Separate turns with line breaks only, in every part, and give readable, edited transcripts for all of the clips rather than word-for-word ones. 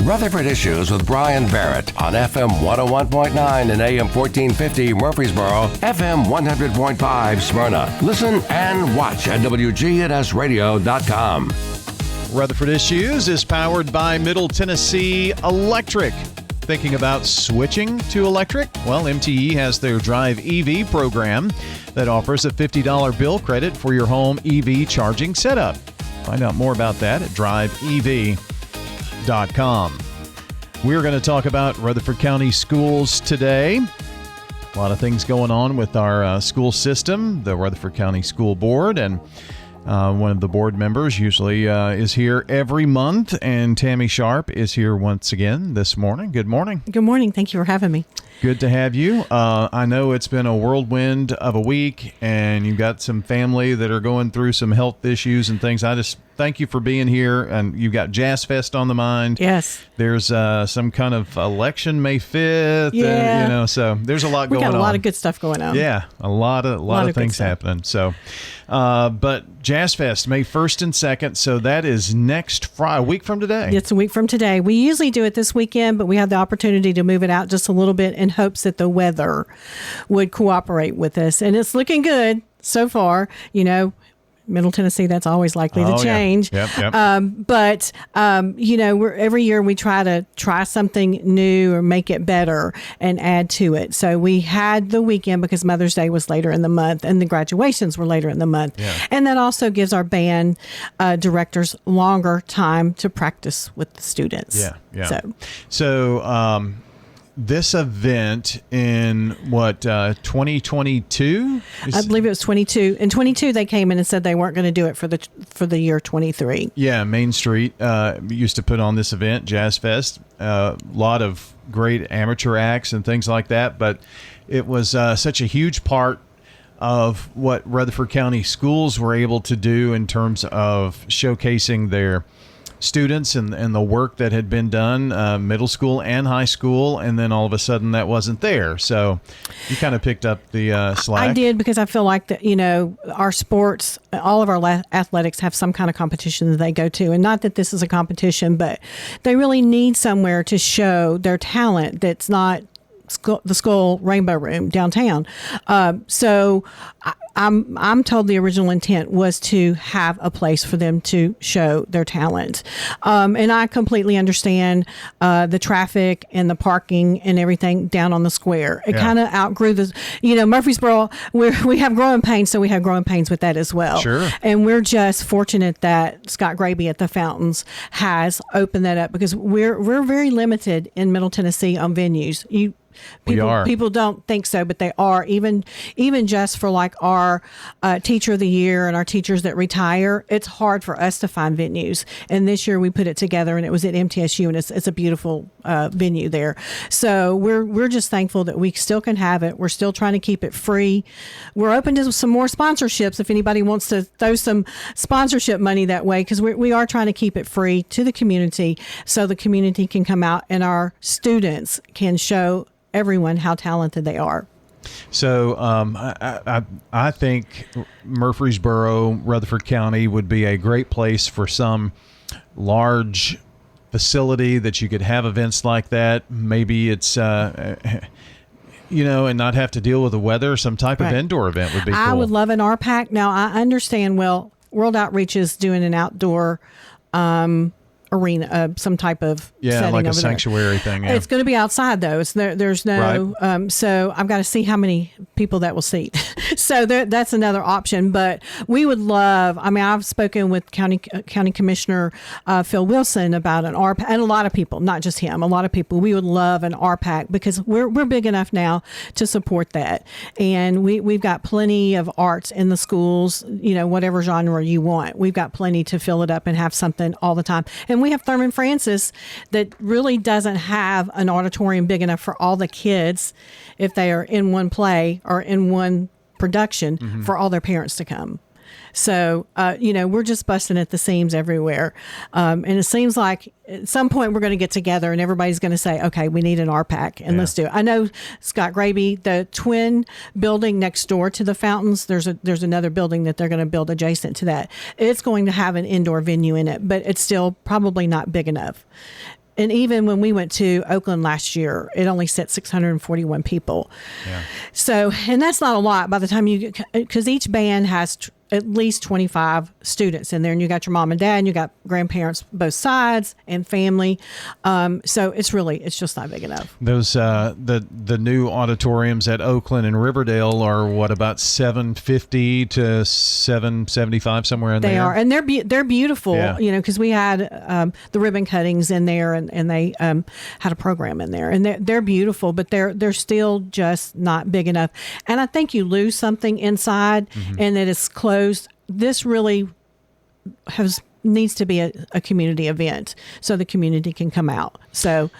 Rutherford Issues with Brian Barrett on FM 101.9 and AM 1450 Murfreesboro, FM 100.5 Smyrna. Listen and watch at WGNSradio.com.
Rutherford Issues is powered by Middle Tennessee Electric. Thinking about switching to electric? Well, MTE has their Drive EV program that offers a $50 bill credit for your home EV charging setup. Find out more about that at driveev.com. We're going to talk about Rutherford County schools today. A lot of things going on with our school system, the Rutherford County School Board, and one of the board members usually is here every month, and Tammy Sharp is here once again this morning. Good morning.
Good morning. Thank you for having me.
Good to have you. I know it's been a whirlwind of a week, and you've got some family that are going through some health issues and things. I just thank you for being here, and you've got JazzFest on the mind.
Yes.
There's some kind of election May 5th.
Yeah.
And, so there's a lot going on.
We got a lot of good stuff going on.
Yeah, a lot of things happening. So, but JazzFest May 1st and 2nd, so that is next Friday, a week from today.
It's a week from today. We usually do it this weekend, but we have the opportunity to move it out just a little bit in hopes that the weather would cooperate with us. And it's looking good so far. Middle Tennessee, that's always likely to change.
Yeah. Yep.
But every year we try something new or make it better and add to it. So we had the weekend because Mother's Day was later in the month and the graduations were later in the month.
Yeah.
And that also gives our band directors longer time to practice with the students.
Yeah. So this event in 2022?
I believe it was 22. In 22, they came in and said they weren't going to do it for the year 23.
Yeah, Main Street used to put on this event, JazzFest. A lot of great amateur acts and things like that, but it was such a huge part of what Rutherford County schools were able to do in terms of showcasing their students and the work that had been done, middle school and high school, and then all of a sudden that wasn't there. So you kind of picked up the slack.
I did, because I feel like that, our sports, all of our athletics have some kind of competition that they go to. And not that this is a competition, but they really need somewhere to show their talent that's not the Skull Rainbow Room downtown. So I'm told the original intent was to have a place for them to show their talent. And I completely understand the traffic and the parking and everything down on the square. It kind of outgrew the, Murfreesboro, we have growing pains, so we have growing pains with that as well.
Sure.
And we're just fortunate that Scott Graby at the Fountains has opened that up, because we're very limited in Middle Tennessee on venues. People don't think so, but they are. Even just for like our teacher of the year and our teachers that retire, it's hard for us to find venues. And this year we put it together, and it was at MTSU, and it's a beautiful venue there. So we're just thankful that we still can have it. We're still trying to keep it free. We're open to some more sponsorships if anybody wants to throw some sponsorship money that way, because we are trying to keep it free to the community, so the community can come out and our students can show everyone how talented they are.
So I think Murfreesboro, Rutherford County would be a great place for some large facility that you could have events like that. Maybe it's and not have to deal with the weather. Some type of indoor event would be cool.
I would love an RPAC. Now I understand. Well, World Outreach is doing an outdoor arena, some type of setting
like a
over
sanctuary
there.
thing. Yeah.
It's going to be outside though. There's no so I've got to see how many people that will seat. So that's another option. But we would love. I mean, I've spoken with County Commissioner Phil Wilson about an RPAC, and a lot of people, not just him. A lot of people. We would love an RPAC, because we're big enough now to support that, and we've got plenty of arts in the schools. Whatever genre you want, we've got plenty to fill it up and have something all the time. And we have Thurman Francis that really doesn't have an auditorium big enough for all the kids, if they are in one play or in one production, for all their parents to come. So, we're just busting at the seams everywhere. And it seems like at some point we're going to get together and everybody's going to say, okay, we need an RPAC and let's do it. I know Scott Graby, the twin building next door to the Fountains, there's another building that they're going to build adjacent to that. It's going to have an indoor venue in it, but it's still probably not big enough. and even when we went to Oakland last year, it only set 641 people.
Yeah.
So, and that's not a lot by the time because each band has at least 25 students in there, and you got your mom and dad, and you got grandparents both sides and family. So it's just not big enough.
Those the new auditoriums at Oakland and Riverdale are what, about 750 to 775, somewhere in there.
They are, and they're beautiful.
Yeah.
Because we had the ribbon cuttings in there, and they had a program in there, and they're beautiful, but they're still just not big enough. And I think you lose something inside, and it is closed. This really needs to be a community event so the community can come out. So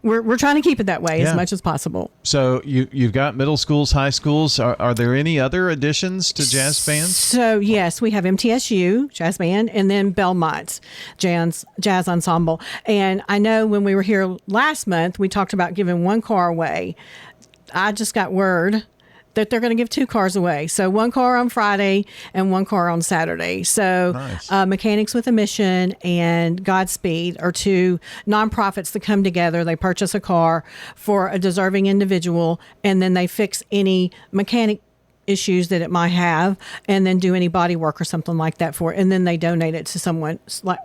we're trying to keep it that way as much as possible.
So you've got middle schools, high schools. Are there any other additions to jazz bands?
So yes, we have MTSU jazz band, and then Belmont's jazz ensemble. And I know when we were here last month, we talked about giving one car away. I just got word that they're going to give 2 cars away. So 1 car on Friday and 1 car on Saturday. So
nice.
Mechanics with a Mission and Godspeed are 2 nonprofits that come together. They purchase a car for a deserving individual, and then they fix any mechanic issues that it might have, and then do any body work or something like that for it. And then they donate it to someone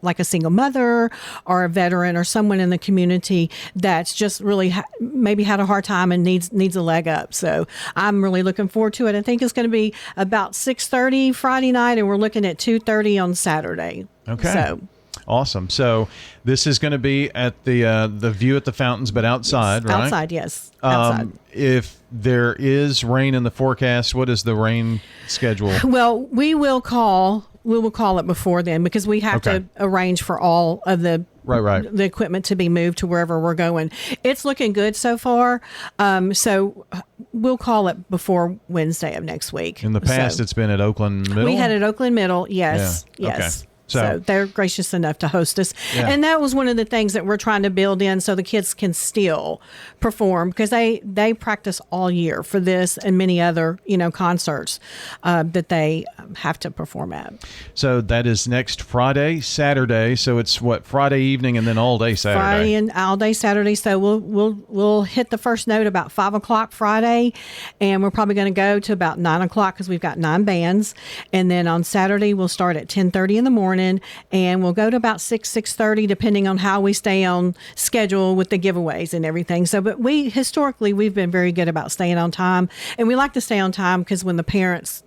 like a single mother or a veteran or someone in the community that's just really maybe had a hard time and needs a leg up. So I'm really looking forward to it. I think it's going to be about 6:30 Friday night, and we're looking at 2:30 on Saturday.
Okay.
So
awesome. So this is going to be at the View at the Fountains, but outside, right?
Outside, yes. Outside.
If there is rain in the forecast, what is the rain schedule?
Well, we will call it before then, because we have to arrange for all of the
right
the equipment to be moved to wherever we're going. It's looking good so far. So we'll call it before Wednesday of next week.
In the past, it's been at Oakland Middle?
We had it at Oakland Middle, yes.
Yeah.
Yes.
Okay.
So they're gracious enough to host us.
Yeah.
And that was one of the things that we're trying to build in so the kids can still perform, because they practice all year for this and many other, concerts that they have to perform at.
So that is next Friday, Saturday. So it's Friday evening and then all day Saturday.
Friday and all day Saturday. So we'll hit the first note about 5:00 Friday, and we're probably going to go to about 9:00 because we've got 9 bands. And then on Saturday we'll start at 10:30 in the morning, and we'll go to about 6:30 depending on how we stay on schedule with the giveaways and everything. So, but we've been very good about staying on time, and we like to stay on time because when the parents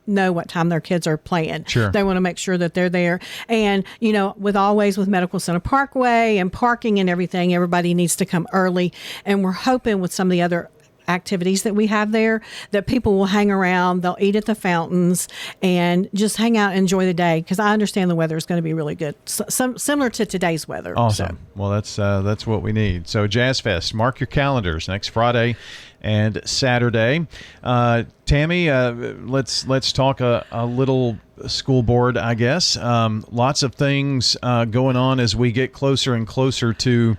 know what time their kids are playing,
sure,
they want to make sure that they're there. And with Medical Center Parkway and parking and everything, everybody needs to come early, and we're hoping with some of the other activities that we have there that people will hang around, they'll eat at the fountains and just hang out and enjoy the day, because I understand the weather is going to be really good, similar to today's weather.
Awesome. So. Well, that's what we need. So JazzFest, mark your calendars, next Friday and Saturday. Tammy, let's talk a little school board, I guess. Lots of things going on as we get closer and closer to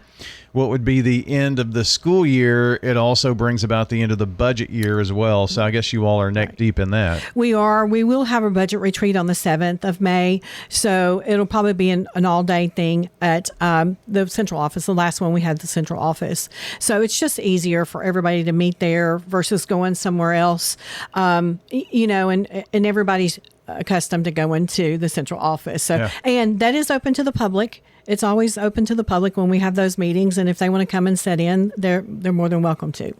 what would be the end of the school year. It also brings about the end of the budget year as well. So I guess you all are neck deep in that. We are.
We will have a budget retreat on the 7th of May. So it'll probably be an all-day thing at the central office. The last one we had the central office. So it's just easier for everybody to meet there versus going somewhere else. And everybody's accustomed to going to the central office. So, and that is open to the public. It's always open to the public when we have those meetings, and if they want to come and sit in, they're more than welcome to.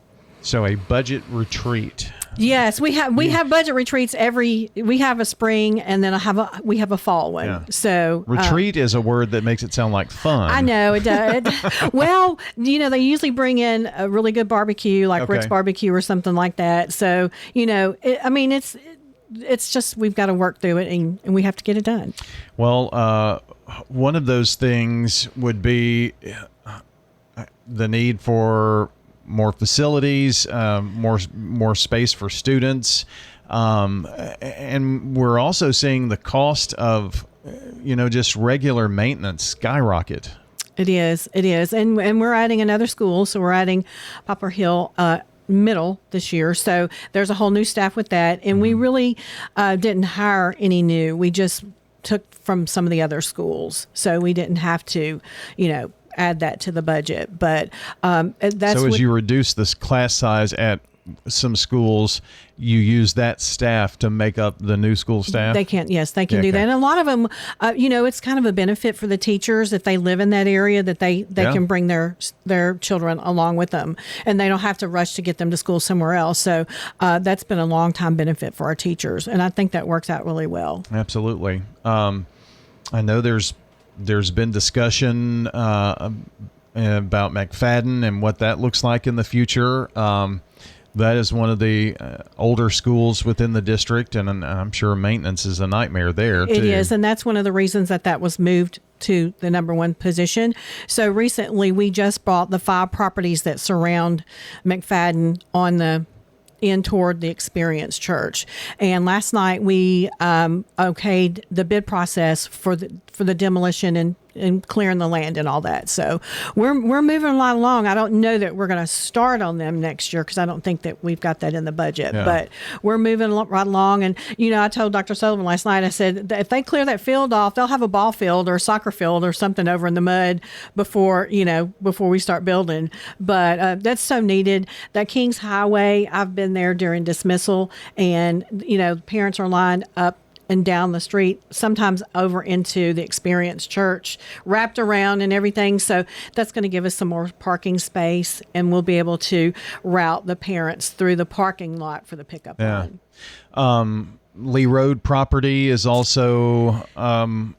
So a budget retreat.
Yes, we have budget retreats we have a spring, and then we have a fall one. Yeah. So
retreat is a word that makes it sound like fun.
I know it does. Well, they usually bring in a really good barbecue, like Rick's Barbecue or something like that. So it's just we've got to work through it, and we have to get it done.
Well, one of those things would be the need for more facilities, more space for students, and we're also seeing the cost of just regular maintenance skyrocket. It is, and we're adding another school, so we're adding Poplar Hill Middle this year. So there's a whole new staff with that, and we really didn't hire any new. We just took from some of the other schools, so we didn't have to,
add that to the budget. But that's
so as you reduce this class size at some schools, you use that staff to make up the new school staff?
They can do that. And a lot of them, it's kind of a benefit for the teachers if they live in that area, that they can bring their children along with them, and they don't have to rush to get them to school somewhere else. So that's been a long time benefit for our teachers, and I think that works out really well. Absolutely.
I know there's been discussion about McFadden and what that looks like in the future. That is one of the older schools within the district, and I'm sure maintenance is a nightmare there, too.
It is, and that's one of the reasons that was moved to the number one position. So recently, we just bought the 5 properties that surround McFadden on the end toward the Experience Church. And last night, we okayed the bid process for the demolition and clearing the land and all that. So we're moving a lot along. I don't know that we're going to start on them next year because I don't think that we've got that in the budget. Yeah. But we're moving right along. And, I told Dr. Sullivan last night, I said, if they clear that field off, they'll have a ball field or a soccer field or something over in the mud before we start building. But that's so needed. That Kings Highway, I've been there during dismissal, and, parents are lined up and down the street, sometimes over into the Experience Church, wrapped around and everything. So that's going to give us some more parking space, and we'll be able to route the parents through the parking lot for the pickup line.
Lee Road property is also kind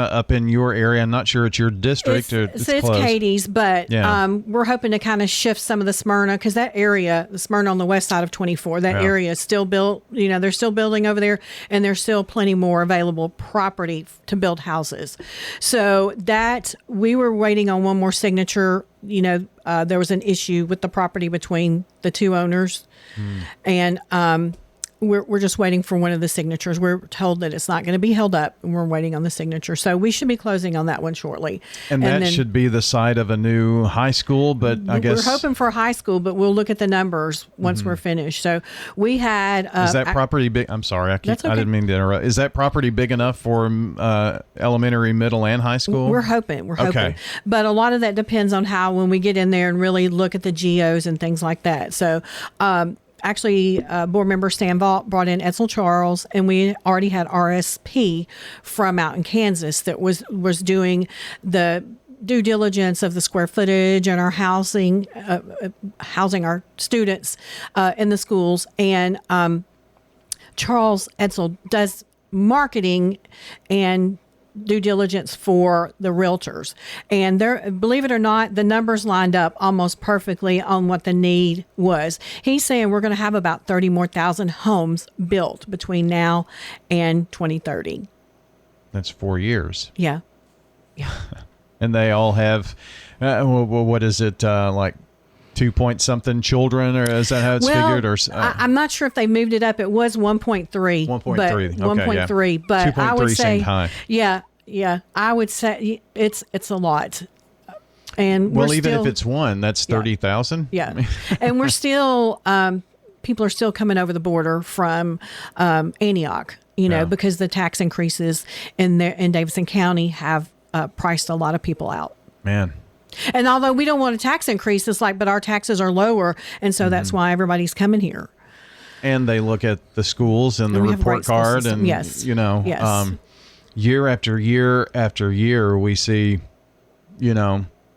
of up in your area. I'm not sure it's your district.
It's Katie's, but we're hoping to kind of shift some of the Smyrna, because that area, the Smyrna on the west side of 24, that area is still built. They're still building over there, and there's still plenty more available property to build houses. So that we were waiting on one more signature. There was an issue with the property between the two owners, and we're just waiting for one of the signatures. We're told that it's not going to be held up, and we're waiting on the signature. So we should be closing on that one shortly.
And that should be the site of a new high school, but I guess...
We're hoping for a high school, but we'll look at the numbers once we're finished. So we had...
Is that property big? I'm sorry, I didn't mean to interrupt. Is that property big enough for elementary, middle, and high school?
We're hoping. Okay. But a lot of that depends on when we get in there and really look at the geos and things like that. So... Actually, board member Stan Vault brought in Edsel Charles, and we already had RSP from out in Kansas that was doing the due diligence of the square footage and our housing our students in the schools. And Charles Edsel does marketing and due diligence for the realtors, and believe it or not, the numbers lined up almost perfectly on what the need was. He's saying we're going to have about 30 more thousand homes built between now and 2030.
That's 4 years.
Yeah.
And they all have what is it, like 2-point-something children, or is that how it's figured? Or
I'm not sure if they moved it up. It was 1.3.
1.3.
1.3. But
2.3
I would say,
seemed high.
Yeah. I would say it's a lot. And
even if it's one, that's 30,000.
Yeah. And we're still people are still coming over the border from Antioch, because the tax increases in Davidson County have priced a lot of people out.
Man.
And although we don't want a tax increase, it's but our taxes are lower, and so that's why everybody's coming here.
And they look at the schools and the report card, and year after year after year, we see,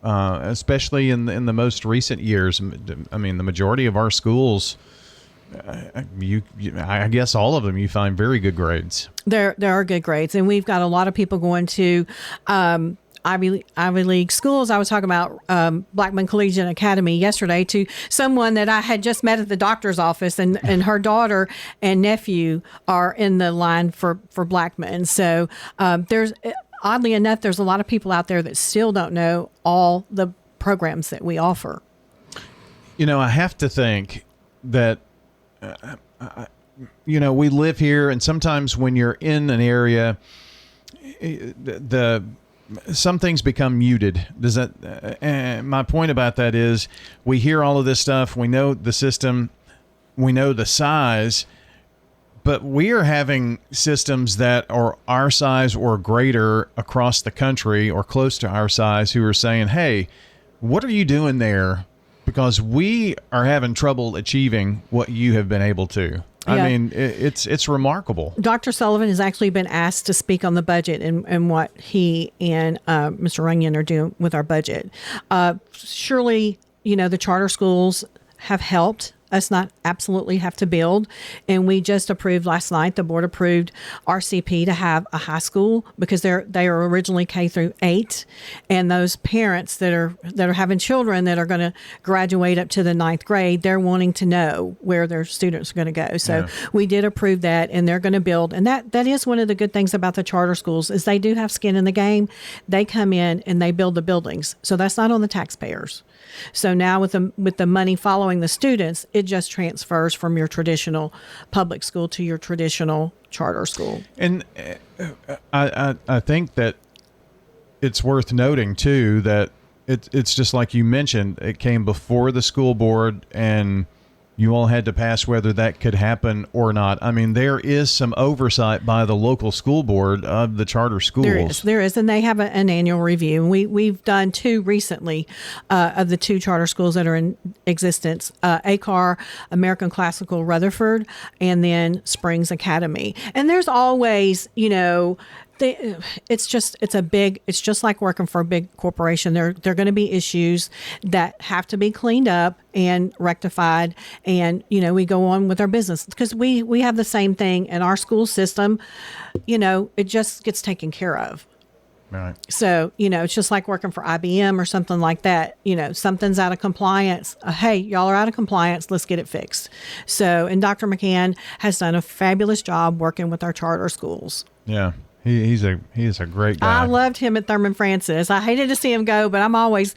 especially in the most recent years. I mean, the majority of our schools, I guess all of them, you find very good grades.
There are good grades, and we've got a lot of people going to Ivy League schools. I was talking about Blackman Collegiate Academy yesterday to someone that I had just met at the doctor's office, and her daughter and nephew are in the line for Blackman. So oddly enough, there's a lot of people out there that still don't know all the programs that we offer.
I have to think that, we live here, and sometimes when you're in an area, some things become muted. Does that? My point about that is, we hear all of this stuff. We know the system. We know the size, But we are having systems that are our size or greater across the country or close to our size who are saying, hey, what are you doing there? Because we are having trouble achieving what you have been able to. I mean, it's remarkable.
Dr. Sullivan has actually been asked to speak on the budget and what he and Mr. Runyon are doing with our budget. Surely, the charter schools have helped us not absolutely have to build. And we just approved last night, the board approved RCP to have a high school because they are originally K through 8. And those parents that are having children that are going to graduate up to the 9th grade, they're wanting to know where their students are going to go. So we did approve that, and they're going to build. And that is one of the good things about the charter schools is they do have skin in the game. They come in and they build the buildings. So that's not on the taxpayers. So now with the money following the students, it just transfers from your traditional public school to your traditional charter school.
And I think that it's worth noting too that it's just like you mentioned, it came before the school board and you all had to pass whether that could happen or not. I mean, there is some oversight by the local school board of the charter schools.
There is, and they have an annual review. We've done 2 recently of the 2 charter schools that are in existence: ACAR, American Classical Rutherford, and then Springs Academy. And there's always, it's just like working for a big corporation. There are going to be issues that have to be cleaned up and rectified, and we go on with our business because we have the same thing in our school system. It just gets taken care of.
Right.
So it's just like working for IBM or something like that. Something's out of compliance. Hey, y'all are out of compliance. Let's get it fixed. So, and Dr. McCann has done a fabulous job working with our charter schools.
Yeah. He's a great guy.
I loved him at Thurman Francis. I hated to see him go, but I'm always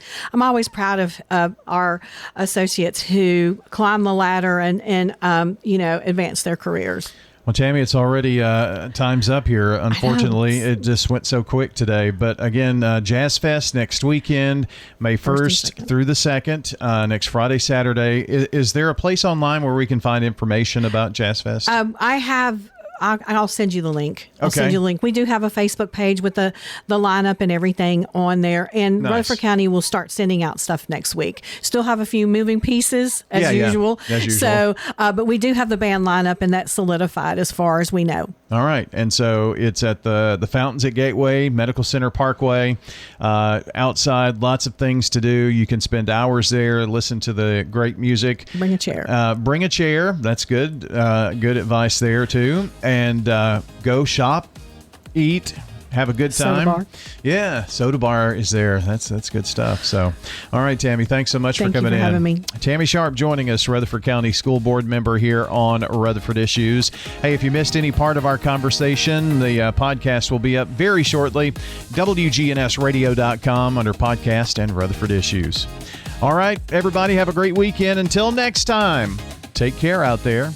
proud of our associates who climb the ladder and advance their careers.
Well, Tammy, it's already time's up here. Unfortunately, it just went so quick today. But again, JazzFest next weekend, May 1st through the 2nd, next Friday, Saturday. Is there a place online where we can find information about JazzFest?
I have. I'll send you the link. I'll send you the link. We do have a Facebook page with the lineup and everything on there. And
nice.
Rutherford County will start sending out stuff next week. Still have a few moving pieces as usual.
As usual.
So, but we do have the band lineup, and that's solidified as far as we know.
All right. And so it's at the Fountains at Gateway, Medical Center Parkway. Outside, lots of things to do. You can spend hours there, listen to the great music.
Bring a chair.
Bring a chair. That's good. Good advice there, too. And go shop, eat, have a good time.
Soda bar.
Yeah, soda bar is there. That's good stuff. So, all right, Tammy, thanks so much for coming in.
Having me.
Tammy Sharp joining us, Rutherford County School Board member here on Rutherford Issues. Hey, if you missed any part of our conversation, the podcast will be up very shortly. WGNSradio.com under podcast and Rutherford Issues. All right, everybody, have a great weekend. Until next time, take care out there.